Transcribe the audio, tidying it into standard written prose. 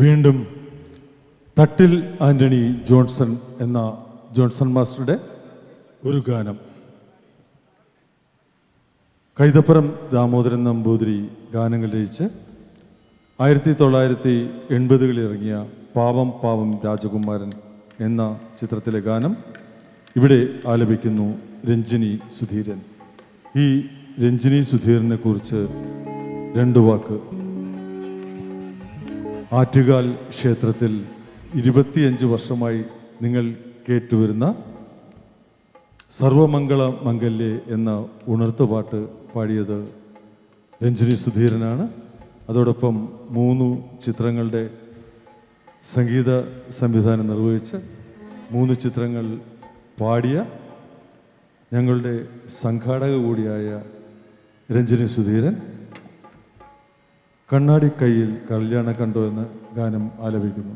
വീണ്ടും തട്ടിൽ ആൻ്റണി ജോൺസൺ എന്ന ജോൺസൺ മാസ്റ്ററുടെ ഒരു ഗാനം. കൈതപ്പുറം ദാമോദരൻ നമ്പൂതിരി ഗാനങ്ങൾ രചിച്ച് 1980 ഇറങ്ങിയ പാവം പാവം രാജകുമാരൻ എന്ന ചിത്രത്തിലെ ഗാനം ഇവിടെ ആലപിക്കുന്നു രഞ്ജിനി സുധീരൻ. ഈ രഞ്ജിനി സുധീരനെ കുറിച്ച് രണ്ട് വാക്ക്. ആറ്റുകാൽ ക്ഷേത്രത്തിൽ 25 വർഷമായി നിങ്ങൾ കേട്ടുവരുന്ന സർവമംഗള മംഗല്യേ എന്ന ഉണർത്തുപാട്ട് പാടിയത് രഞ്ജിനി സുധീരനാണ്. അതോടൊപ്പം 3 ചിത്രങ്ങളുടെ സംഗീത സംവിധാനം നിർവഹിച്ച് 3 ചിത്രങ്ങൾ പാടിയ ഞങ്ങളുടെ സംഘാടക കൂടിയായ രഞ്ജിനി സുധീരൻ കണ്ണാടി കയ്യിൽ കല്യാണം കണ്ടോ എന്ന ഗാനം ആലപിക്കുന്നു.